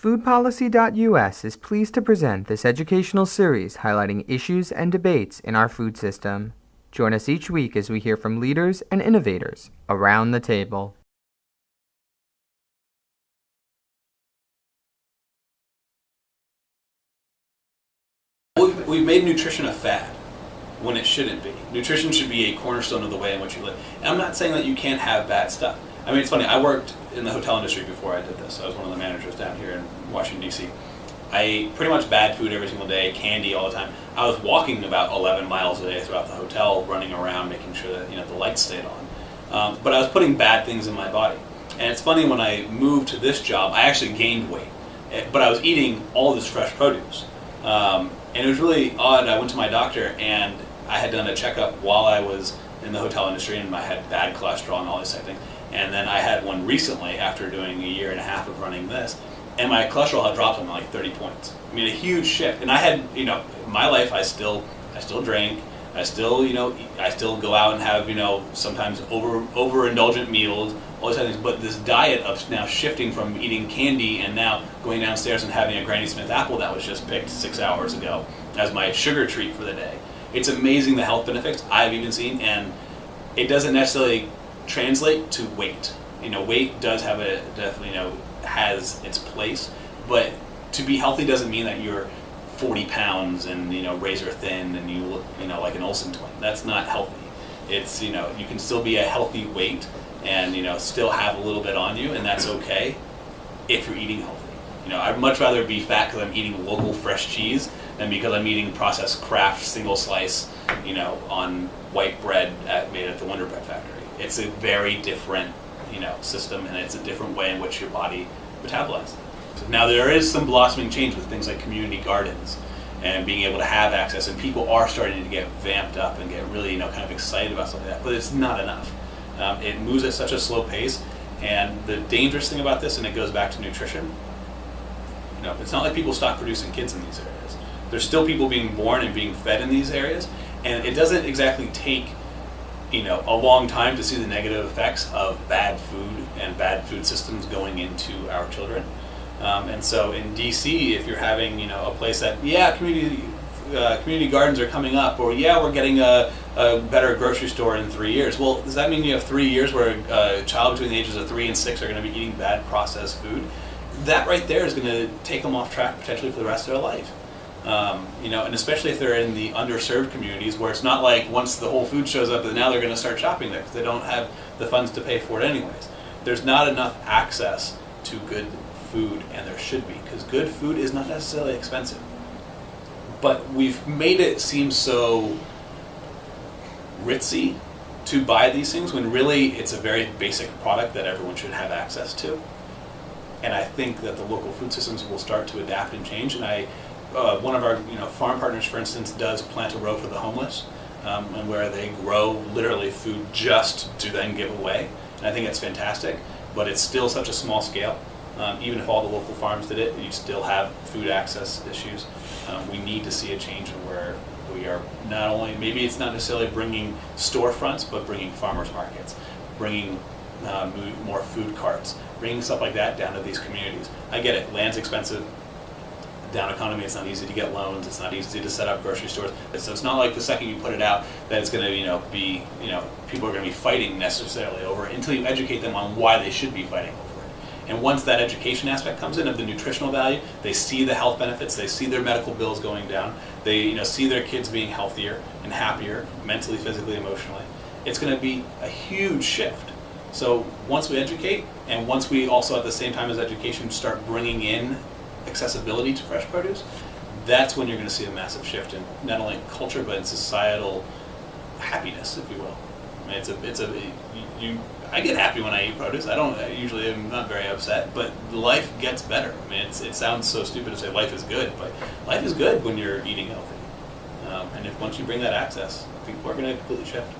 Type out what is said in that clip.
FoodPolicyUS is pleased to present this educational series highlighting issues and debates in our food system. Join us each week as we hear from leaders and innovators around the table. We've made nutrition a fad when it shouldn't be. Nutrition should be a cornerstone of the way in which you live. And I'm not saying that you can't have bad stuff. I mean, it's funny, I worked in the hotel industry before I did this. I was one of the managers down here in Washington, D.C. I ate pretty much bad food every single day, candy all the time. I was walking about 11 miles a day throughout the hotel, running around, making sure that the lights stayed on. But I was putting bad things in my body. And it's funny, when I moved to this job, I actually gained weight. But I was eating all this fresh produce. And it was really odd. I went to my doctor, and I had done a checkup while I was in the hotel industry, and I had bad cholesterol and all these type of things. And then I had one recently after doing a year and a half of running this, and my cholesterol had dropped on like 30 points. I mean, a huge shift. And I had, in my life, I still drink. I still, I still go out and have, sometimes overindulgent meals, all these other things. But this diet of now shifting from eating candy and now going downstairs and having a Granny Smith apple that was just picked 6 hours ago as my sugar treat for the day. It's amazing the health benefits I've even seen, and it doesn't necessarily translate to weight. Weight does have definitely has its place, but to be healthy doesn't mean that you're 40 pounds and razor thin and you look like an Olsen twin. That's not healthy. It's you can still be a healthy weight and still have a little bit on you, and that's okay if you're eating healthy. I'd much rather be fat because I'm eating local fresh cheese than because I'm eating processed Kraft single slice on white bread made at the Wonder Bread factory. It's a very different system, and it's a different way in which your body metabolizes. Now there is some blossoming change with things like community gardens and being able to have access, and people are starting to get vamped up and get really kind of excited about something like that, but it's not enough. It moves at such a slow pace, and the dangerous thing about this, and it goes back to nutrition, it's not like people stop producing kids in these areas. There's still people being born and being fed in these areas, and it doesn't exactly take a long time to see the negative effects of bad food and bad food systems going into our children. And so in DC, if you're having a place that community gardens are coming up, or we're getting a better grocery store in 3 years. Well, does that mean you have 3 years where a child between the ages of 3 and 6 are going to be eating bad processed food? That right there is going to take them off track potentially for the rest of their life. And especially if they're in the underserved communities, where it's not like once the Whole Foods shows up that now they're going to start shopping there because they don't have the funds to pay for it anyways. There's not enough access to good food, and there should be, because good food is not necessarily expensive. But we've made it seem so ritzy to buy these things when really it's a very basic product that everyone should have access to. And I think that the local food systems will start to adapt and change. And one of our farm partners, for instance, does plant a row for the homeless, and where they grow literally food just to then give away. And I think it's fantastic, but it's still such a small scale. Even if all the local farms did it, you still have food access issues. We need to see a change in where we are not only, maybe it's not necessarily bringing storefronts, but bringing farmers markets, bringing more food carts, bringing stuff like that down to these communities. I get it, land's expensive. Down economy, it's not easy to get loans, it's not easy to set up grocery stores. So it's not like the second you put it out that it's going to be people are going to be fighting necessarily over it until you educate them on why they should be fighting over it. And once that education aspect comes in of the nutritional value, they see the health benefits, they see their medical bills going down, they see their kids being healthier and happier mentally, physically, emotionally. It's going to be a huge shift. So once we educate, and once we also at the same time as education start bringing in accessibility to fresh produce, that's when you're going to see a massive shift in not only culture but in societal happiness, if you will. I mean, I get happy when I eat produce. I'm not very upset, but life gets better. I mean, it sounds so stupid to say life is good, but life is good when you're eating healthy. And once you bring that access, people are going to completely shift.